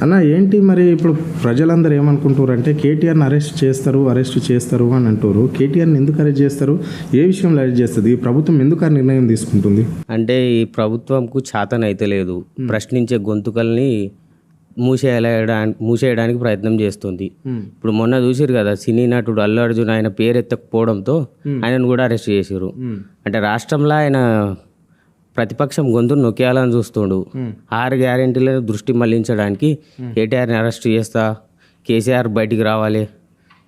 అన్న ఏంటి మరి ఇప్పుడు ప్రజలందరూ ఏమనుకుంటారు అంటే కేటీఆర్ని అరెస్ట్ చేస్తారు అని అంటారు. కేటీఆర్ని ఎందుకు అరెస్ట్ చేస్తారు, ఏ విషయంలో అరెస్ట్ చేస్తుంది, ఈ ప్రభుత్వం ఎందుకు ఆ నిర్ణయం తీసుకుంటుంది? అంటే ఈ ప్రభుత్వంకు చాతనైతే లేదు, ప్రశ్నించే గొంతుకల్ని మూసేయడానికి ప్రయత్నం చేస్తుంది. ఇప్పుడు మొన్న చూసారు కదా, సినీ నటుడు అల్లు అర్జున్ ఆయన పేరు ఎత్తకపోవడంతో ఆయనను కూడా అరెస్ట్ చేసారు. అంటే రాష్ట్రంలో ఆయన ప్రతిపక్షం గొంతును నొక్కేయాలని చూస్తుండు. 6 గ్యారెంటీలను దృష్టి మళ్లించడానికి కేటీఆర్ని అరెస్ట్ చేస్తా, కేసీఆర్ బయటికి రావాలి,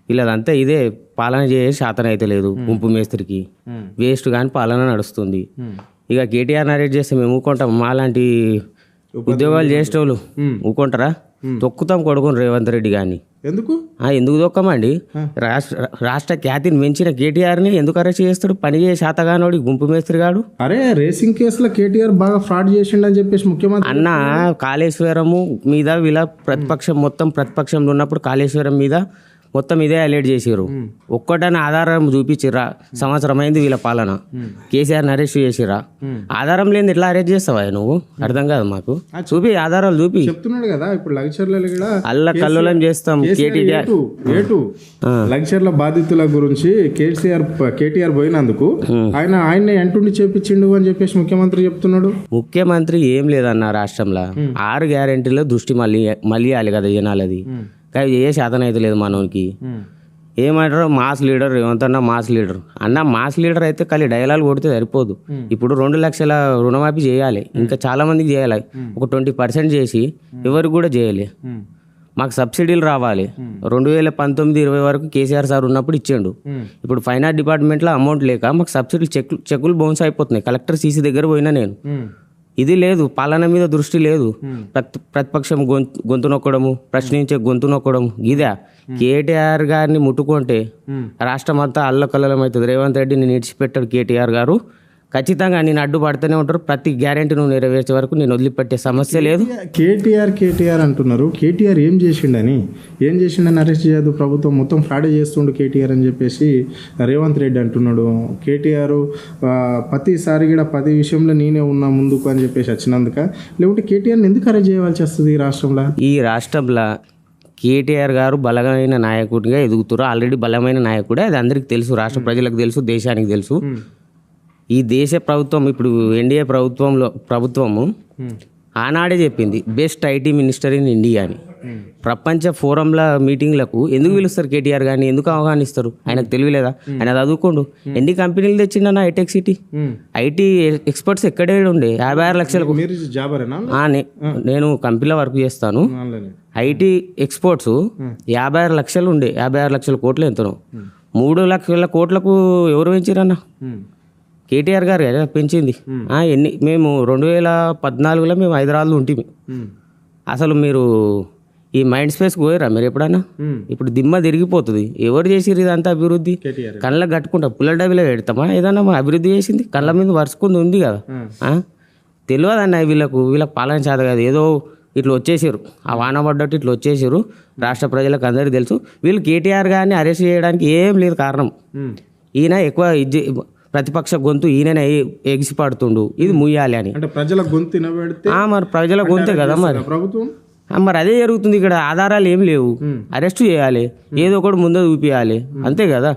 వీళ్ళదంతా ఇదే పాలన చేసే శాతం అయితే లేదు. గుంపు మేస్త్రికి వేస్ట్ కానీ పాలన నడుస్తుంది. ఇక కేటీఆర్ని అరెస్ట్ చేస్తే మేము ఊకుంటాం? మాలాంటి ఉద్యోగాలు చేసేటోళ్ళు ఊకుంటారా? తొక్కుతాం కొడుకుని రేవంత్ రెడ్డి కానీ. ఎందుకు తొక్కమండి? రాష్ట్ర ఖ్యాతిని పెంచిన కేటీఆర్ని ఎందుకు అరెస్ట్ చేస్తాడు? పని చేసే శాతగానోడి గుంపు మేస్త్రి గాడు. అరే రేసింగ్ కేసులో కేటీఆర్ బాగా ఫ్రాడ్ చేసిండని చెప్పేసి ముఖ్యమంత్రి అన్న కాళేశ్వరము మీద వీళ్ళ ప్రతిపక్షంలో ఉన్నప్పుడు కాళేశ్వరం మీద మొత్తం ఇదే అలర్ట్ చేసారు. ఒక్కటని ఆధారం చూపించిర్రా? సంవత్సరం అయింది వీళ్ళ పాలన, కేసీఆర్ని అరెస్ట్ చేసిరా? ఆధారం లేని ఎట్లా అరెస్ట్ చేస్తావా నువ్వు? అర్థం కాదు మాకు. చూపి ఆధారాలు చూపి. చెప్తున్నాడు కదా ఇప్పుడు లగ్జర్లలో కూడా అల్ల కల్లోలం చేస్తాం. లగ్జర్ల బాధితుల గురించి కేటీఆర్ పోయినందుకు ఆయన్ని అంటుండి చేపించిండు అని చెప్పేసి ముఖ్యమంత్రి చెప్తున్నాడు. ముఖ్యమంత్రి ఏం లేదన్న రాష్ట్రంలో 6 గ్యారెంటీలో దృష్టి మళ్ళీ కదా జనాలది. కానీ ఏ శాతం అయితే లేదు మనోనికి. ఏమంటారు మాస్ లీడర్ రేవంత్ అన్న, మాస్ లీడర్ అన్న. మాస్ లీడర్ అయితే ఖాళీ డైలాగ్ కొడితే సరిపోదు. ఇప్పుడు 2 లక్షల రుణమాఫీ చేయాలి, ఇంకా చాలా మందికి చేయాలి. ఒక 20% చేసి ఎవరికి కూడా చేయాలి. మాకు సబ్సిడీలు రావాలి. 2019-20 వరకు కేసీఆర్ సార్ ఉన్నప్పుడు ఇచ్చిండు. ఇప్పుడు ఫైనాన్స్ డిపార్ట్మెంట్లో అమౌంట్ లేక మాకు సబ్సిడీ చెక్కులు బౌన్స్ అయిపోతున్నాయి. కలెక్టర్ సీసీ దగ్గర పోయినా నేను. ఇది లేదు, పాలన మీద దృష్టి లేదు. ప్రతిపక్షం గొంతు నొక్కడము, ప్రశ్నించే గొంతు నొక్కడము. ఇదే కేటీఆర్ గారిని ముట్టుకుంటే రాష్ట్రం అంతా అల్లకల్లోలం అవుతుంది. రేవంత్ రెడ్డిని నిడిచిపెట్టాడు కేటీఆర్ గారు. ఖచ్చితంగా నేను అడ్డుపడుతూనే ఉంటారు. ప్రతి గ్యారెంటీ నువ్వు నెరవేర్చే వరకు నేను వదిలిపెట్టే సమస్య లేదు. కేటీఆర్ అంటున్నారు. కేటీఆర్ ఏం చేసిండని అరెస్ట్ చేయదు ప్రభుత్వం, మొత్తం ఫ్రాడ్ చేస్తుండు కేటీఆర్ అని చెప్పేసి రేవంత్ రెడ్డి అంటున్నాడు. కేటీఆర్ ప్రతిసారి కూడా 10 విషయంలో నేనే ఉన్నా ముందుకు అని చెప్పేసి వచ్చినందుక, లేకుంటే కేటీఆర్ని ఎందుకు అరెస్ట్ చేయవలసి వస్తుంది ఈ రాష్ట్రంలో? ఈ రాష్ట్రంలో కేటీఆర్ గారు బలమైన నాయకుడిగా ఎదుగుతారు. ఆల్రెడీ బలమైన నాయకుడే, అది అందరికీ తెలుసు, రాష్ట్ర ప్రజలకు తెలుసు, దేశానికి తెలుసు. ఈ దేశ ప్రభుత్వం ఇప్పుడు ఎన్డీఏ ప్రభుత్వము ఆనాడే చెప్పింది best IT minister in India అని. ప్రపంచ ఫోరంల మీటింగ్లకు ఎందుకు పిలుస్తారు కేటీఆర్ గారిని? ఎందుకు ఆహ్వానిస్తారు? ఆయనకు తెలియలేదా? ఆయన చదువుకోండు. ఎన్ని కంపెనీలు తెచ్చిండన్న హైటెక్ సిటీ. ఐటీ ఎక్స్పర్ట్స్ ఎక్కడే ఉండే 56 లక్షలకు. నేను కంపెనీలో వర్క్ చేస్తాను. ఐటీ ఎక్స్పర్ట్స్ 56 లక్షలు ఉండే. 56 లక్షల కోట్లు ఎంతనో. 3 లక్షల కోట్లకు ఎవరు పెంచారన్న? కేటీఆర్ గారు కదా పెంచింది. మేము 2014లో మేము హైదరాబాద్లో ఉంటుంది. అసలు మీరు ఈ మైండ్ స్పేస్కి పోయారా మీరు ఎప్పుడన్నా? ఇప్పుడు దిమ్మ తిరిగిపోతుంది. ఎవరు చేసిరు ఇదంతా అభివృద్ధి? కళ్ళకు కట్టుకుంటా పుల్ల డబ్బులే పెడతామా? ఏదన్నా అభివృద్ధి చేసింది కళ్ళ మీద వరుసుకుంది ఉంది కదా. తెలియదన్న వీళ్ళకు పాలన చేత కాదు. ఏదో ఇట్లా వచ్చేసారు, ఆ వాన పడ్డట్టు ఇట్లా వచ్చేసారు. రాష్ట్ర ప్రజలకు అందరికీ తెలుసు. వీళ్ళు కేటీఆర్ గారిని అరెస్ట్ చేయడానికి ఏం లేదు కారణం. ఈయన ఎక్కువ ప్రతిపక్ష గొంతు ఈయన ఎగిసిపడుతుండు, ఇది ముయ్యాలి అని. అంటే ప్రజల గొంతు మరి ప్రజల గొంతే కదా మరి ప్రభుత్వం. మరి అదే జరుగుతుంది ఇక్కడ. ఆధారాలు ఏం లేవు, అరెస్ట్ చేయాలి, ఏదో ఒకటి ముందే చూపించాలి, అంతే కదా.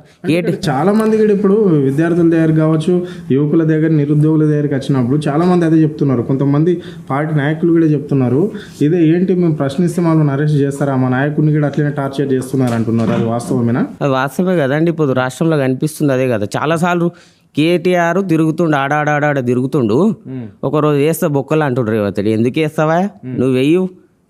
చాలా మంది కూడా ఇప్పుడు విద్యార్థుల దగ్గర కావచ్చు, యువకుల దగ్గర, నిరుద్యోగుల దగ్గరికి వచ్చినప్పుడు చాలా మంది అదే చెప్తున్నారు. కొంతమంది పార్టీ నాయకులు కూడా చెప్తున్నారు, ఇదే ఏంటి మేము ప్రశ్నిస్తే మమ్మల్ని అరెస్ట్ చేస్తారా, మా నాయకుడిని కూడా అట్లనే టార్చర్ చేస్తున్నారు అంటున్నారు. అది వాస్తవమేనా? అది వాస్తవమే కదండి. ఇప్పుడు రాష్ట్రంలో కనిపిస్తుంది అదే కదా. చాలాసార్లు కేటీఆర్ తిరుగుతుండు, ఆడాడ తిరుగుతుండు. ఒకరోజు వేస్తే బొక్కలు అంటుండ్రు రేవంత్ రెడ్డి. ఎందుకు వేస్తావా నువ్వు? వెయ్యి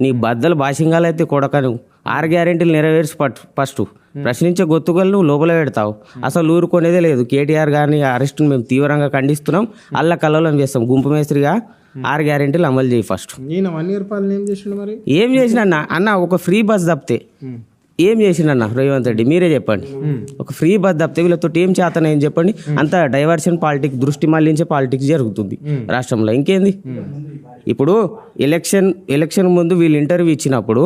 నీ బద్దలు భాషింగాలు అయితే కొడక. నువ్వు 6 గ్యారెంటీలు నెరవేర్చి ఫస్ట్ ప్రశ్నించే గొత్తుకలు నువ్వు లోపల పెడతావు. అసలు ఊరుకునేదే లేదు. కేటీఆర్ గారిని అరెస్ట్ను మేము తీవ్రంగా ఖండిస్తున్నాం. అల్ల కల్లోలం చేస్తాం. గుంపు మేస్త్రిగా 6 గ్యారెంటీలు అమలు చేయి ఫస్ట్. ఏం చేసిన అన్న ఒక ఫ్రీ బస్ తప్పితే ఏం చేసిండన్న రేవంత్ రెడ్డి? మీరే చెప్పండి. ఒక ఫ్రీ బస్ తప్పితే వీళ్ళతో ఏం చేతనే ఏం చెప్పండి? అంత డైవర్షన్ పాలిటిక్స్, దృష్టి మళ్లించే పాలిటిక్స్ జరుగుతుంది రాష్ట్రంలో. ఇంకేంది? ఇప్పుడు ఎలక్షన్ ముందు వీళ్ళు ఇంటర్వ్యూ ఇచ్చినప్పుడు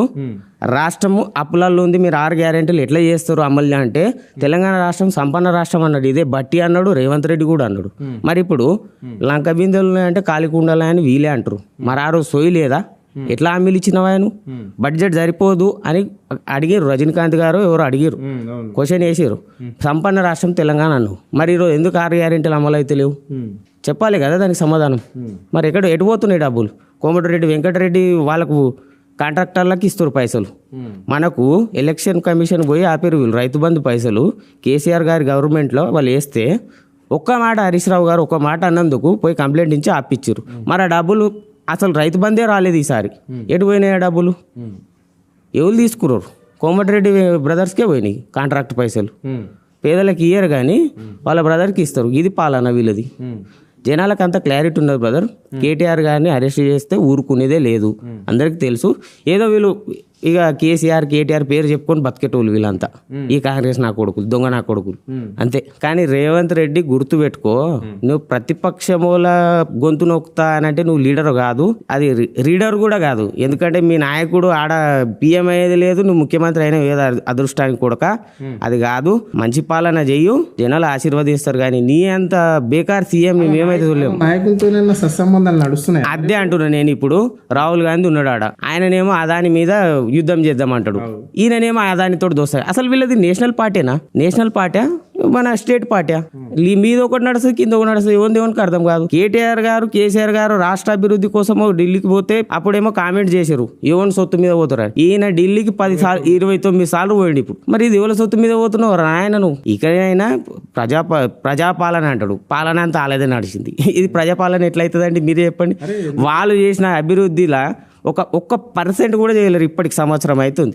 రాష్ట్రము అప్పులలో ఉంది, మీరు 6 గ్యారెంటీలు ఎట్లా చేస్తారు అమలు అంటే, తెలంగాణ రాష్ట్రం సంపన్న రాష్ట్రం అన్నాడు. ఇదే బట్టి అన్నాడు, రేవంత్ రెడ్డి కూడా అన్నాడు. మరి ఇప్పుడు లంక బిందెలు అంటే కాలికుండాలని వీలే అంటారు. మరి ఆ రోజు సోయి లేదా? ఎట్లా హామీలు ఇచ్చినవా నువ్వు? బడ్జెట్ సరిపోదు అని అడిగారు, రజనీకాంత్ గారు ఎవరు అడిగారు, అవును. క్వశ్చన్ వేసారు. సంపన్న రాష్ట్రం తెలంగాణ అన్నావు, మరి ఈరోజు ఎందుకు 6 గ్యారెంటీలు అమలు అయితే లేవు? చెప్పాలి కదా దానికి సమాధానం. మరి ఎటు పోతున్నాయి డబ్బులు? కోమటిరెడ్డి వెంకటరెడ్డి వాళ్ళకు కాంట్రాక్టర్లకు ఇస్తారు పైసలు, మనకు ఎలక్షన్ కమిషన్ పోయి ఆపేరు వీళ్ళు రైతు బంధు పైసలు. కేసీఆర్ గారి గవర్నమెంట్లో వాళ్ళు వేస్తే ఒక్క మాట హరీష్ రావు గారు ఒక్క మాట అన్నందుకు పోయి కంప్లైంట్ ఇచ్చి ఆపిచ్చారు. మరి ఆ డబ్బులు అసలు రైతు బందే రాలేదు ఈసారి. ఎటు పోయినాయి ఆ డబ్బులు? ఎవరు తీసుకున్నారు? కోమటిరెడ్డి బ్రదర్స్కే పోయినాయి కాంట్రాక్ట్ పైసలు. పేదలకు ఇయ్యరు కానీ వాళ్ళ బ్రదర్కి ఇస్తారు. ఇది పాలన వీళ్ళది. జనాలకు అంత క్లారిటీ ఉన్నది బ్రదర్. కేటీఆర్ గారిని అరెస్ట్ చేస్తే ఊరుకునేదే లేదు, అందరికి తెలుసు. ఏదో వీళ్ళు ఇక కేటీఆర్ పేరు చెప్పుకొని బతికేటోళ్ళు వీళ్ళంతా, ఈ కాంగ్రెస్ నా కొడుకులు, దొంగ నా కొడుకులు అంతే. కానీ రేవంత్ రెడ్డి గుర్తు పెట్టుకో, నువ్వు ప్రతిపక్షముల గొంతు నొక్కుతా అని అంటే నువ్వు లీడర్ కాదు, అది రీడర్ కూడా కాదు. ఎందుకంటే మీ నాయకుడు ఆడ పిఎం అయ్యేది లేదు, నువ్వు ముఖ్యమంత్రి అయినా ఏదో అదృష్టానికి కొడక, అది కాదు. మంచి పాలన చెయ్యు, జనాలు ఆశీర్వదిస్తారు. కానీ నీ అంత బేకార్ సీఎం మేమైతే చూడలేము. నాయకులతో సత్సంబంధాలు నడుస్తున్నాయి. అదే అంటున్నా నేను. ఇప్పుడు రాహుల్ గాంధీ ఉన్నాడు ఆడ, ఆయననేమో అదాని మీద యుద్ధం చేద్దామంటాడు, ఈయననేమో అదానితో దోస్తాడు. అసలు వీళ్ళది నేషనల్ పార్టీనా? నేషనల్ పార్టీ మన స్టేట్ పార్టీ? మీద ఒకటి నడుస్తుంది, కింద ఒకటి నడుస్తుంది. దేవునికి అర్థం కాదు. కేసీఆర్ గారు రాష్ట్ర అభివృద్ధి కోసం ఢిల్లీకి పోతే అప్పుడేమో కామెంట్ చేశారు ఎవరి సొత్తు మీద పోతారు. ఈయన ఢిల్లీకి 29 సార్లు పోయింది. ఇప్పుడు మరి ఇది ఎవరి సొత్తు మీద పోతున్నావు ఆయన? నువ్వు ఇక్కడైనా ప్రజాపాలన అంటాడు, పాలన అంతా అలాగే నడిచింది. ఇది ప్రజాపాలన ఎట్లయితుందండి మీరే చెప్పండి. వాళ్ళు చేసిన అభివృద్ధిలా ఒక్క % కూడా చేయలేరు. ఇప్పటికి సంవత్సరం అవుతుంది.